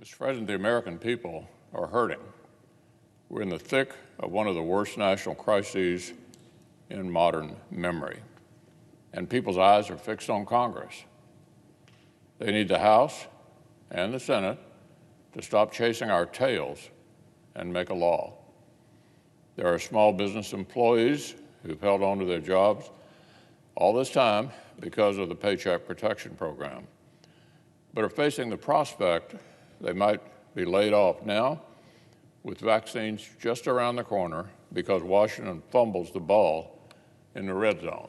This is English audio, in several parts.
Mr. President, the American people are hurting. We're in the thick of one of the worst national crises in modern memory, and people's eyes are fixed on Congress. They need the House and the Senate to stop chasing our tails and make a law. There are small business employees who've held on to their jobs all this time because of the Paycheck Protection Program, but are facing the prospect they might be laid off now with vaccines just around the corner because Washington fumbles the ball in the red zone.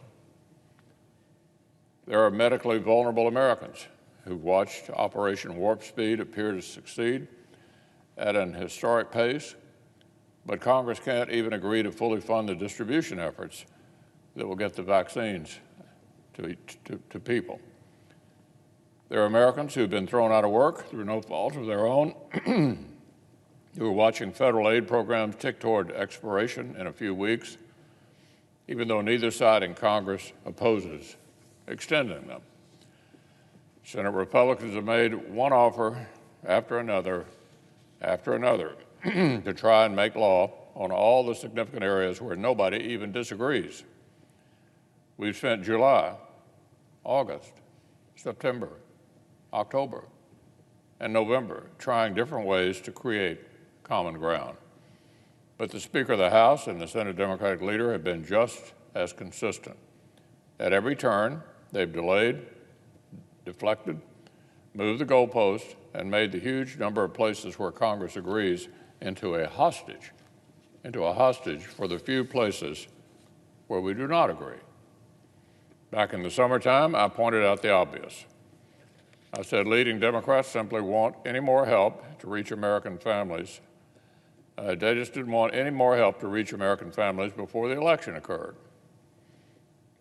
There are medically vulnerable Americans who've watched Operation Warp Speed appear to succeed at an historic pace, but Congress can't even agree to fully fund the distribution efforts that will get the vaccines to people. There are Americans who've been thrown out of work through no fault of their own, who are watching federal aid programs tick toward expiration in a few weeks, even though neither side in Congress opposes extending them. Senate Republicans have made one offer after another to try and make law on all the significant areas where nobody even disagrees. We've spent July, August, September, October, and November trying different ways to create common ground. But the Speaker of the House and the Senate Democratic leader have been just as consistent. At every turn, they've delayed, deflected, moved the goalpost, and made the huge number of places where Congress agrees into a hostage for the few places where we do not agree. Back in the summertime, I pointed out the obvious. I said leading Democrats simply want any more help to reach American families. They just didn't want any more help to reach American families before the election occurred.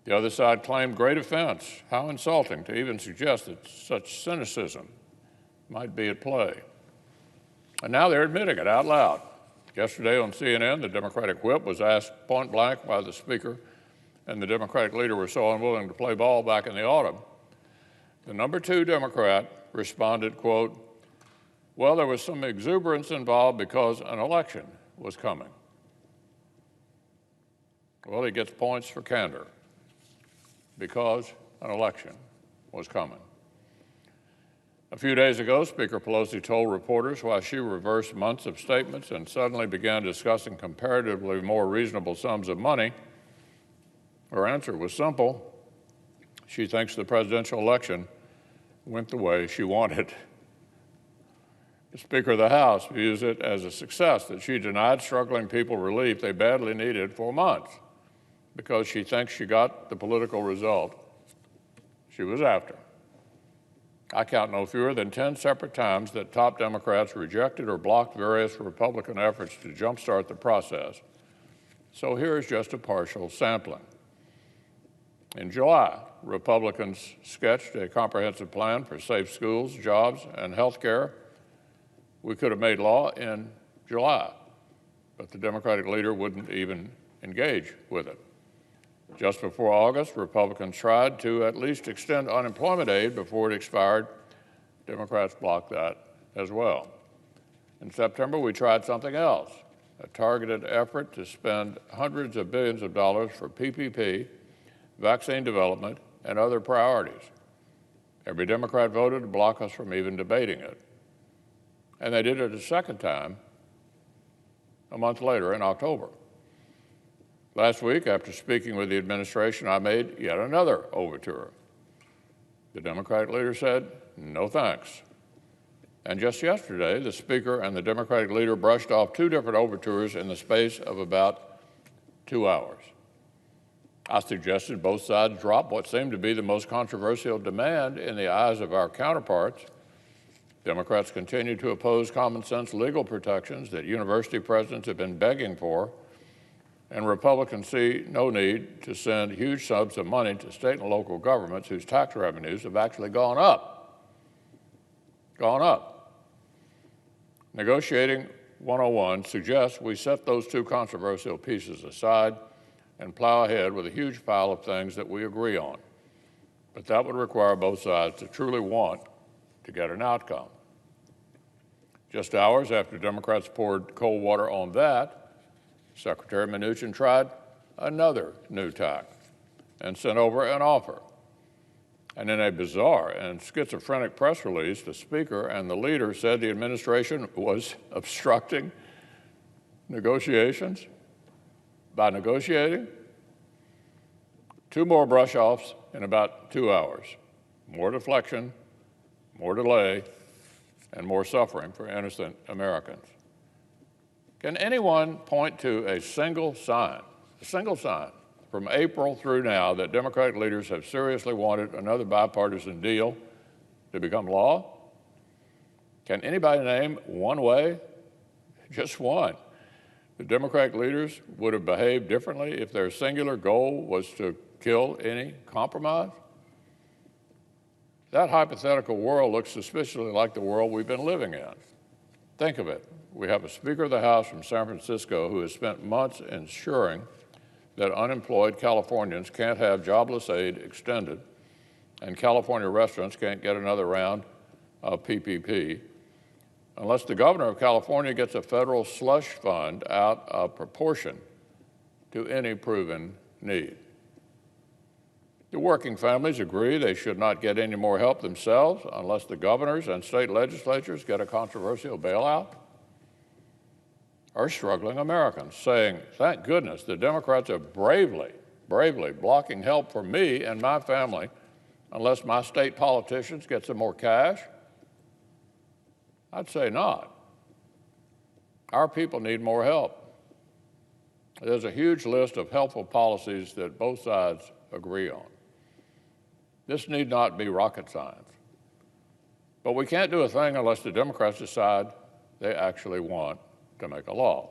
The other side claimed great offense. How insulting to even suggest that such cynicism might be at play. And now they're admitting it out loud. Yesterday on CNN, the Democratic whip was asked point blank why the Speaker and the Democratic leader were so unwilling to play ball back in the autumn. The number 2 Democrat responded, quote, "Well, there was some exuberance involved because an election was coming." Well, he gets points for candor because an election was coming. A few days ago, Speaker Pelosi told reporters why she reversed months of statements and suddenly began discussing comparatively more reasonable sums of money. Her answer was simple. She thinks the presidential election went the way she wanted. The Speaker of the House views it as a success that she denied struggling people relief they badly needed for months because she thinks she got the political result she was after. I count no fewer than 10 separate times that top Democrats rejected or blocked various Republican efforts to jumpstart the process. So here is just a partial sampling. In July, Republicans sketched a comprehensive plan for safe schools, jobs, and health care. We could have made law in July, but the Democratic leader wouldn't even engage with it. Just before August, Republicans tried to at least extend unemployment aid before it expired. Democrats blocked that as well. In September, we tried something else, a targeted effort to spend hundreds of billions of dollars for PPP, vaccine development, and other priorities. Every Democrat voted to block us from even debating it. And they did it a second time a month later in October. Last week, after speaking with the administration, I made yet another overture. The Democratic leader said, no thanks. And just yesterday, the Speaker and the Democratic leader brushed off 2 different overtures in the space of about 2 hours. I suggested both sides drop what seemed to be the most controversial demand in the eyes of our counterparts. Democrats continue to oppose common sense legal protections that university presidents have been begging for, and Republicans see no need to send huge sums of money to state and local governments whose tax revenues have actually gone up. Negotiating 101 suggests we set those 2 controversial pieces aside and plow ahead with a huge pile of things that we agree on. But that would require both sides to truly want to get an outcome. Just hours after Democrats poured cold water on that, Secretary Mnuchin tried another new tack and sent over an offer. And in a bizarre and schizophrenic press release, the Speaker and the leader said the administration was obstructing negotiations by negotiating 2 more brush-offs in about 2 hours. More deflection, more delay, and more suffering for innocent Americans. Can anyone point to a single sign from April through now that Democratic leaders have seriously wanted another bipartisan deal to become law? Can anybody name one way? Just one. The Democratic leaders would have behaved differently if their singular goal was to kill any compromise? That hypothetical world looks suspiciously like the world we've been living in. Think of it. We have a Speaker of the House from San Francisco who has spent months ensuring that unemployed Californians can't have jobless aid extended, and California restaurants can't get another round of PPP, unless the governor of California gets a federal slush fund out of proportion to any proven need. The working families agree they should not get any more help themselves unless the governors and state legislatures get a controversial bailout. Are struggling Americans saying, thank goodness the Democrats are bravely blocking help for me and my family unless my state politicians get some more cash? I'd say not. Our people need more help. There's a huge list of helpful policies that both sides agree on. This need not be rocket science. But we can't do a thing unless the Democrats decide they actually want to make a law.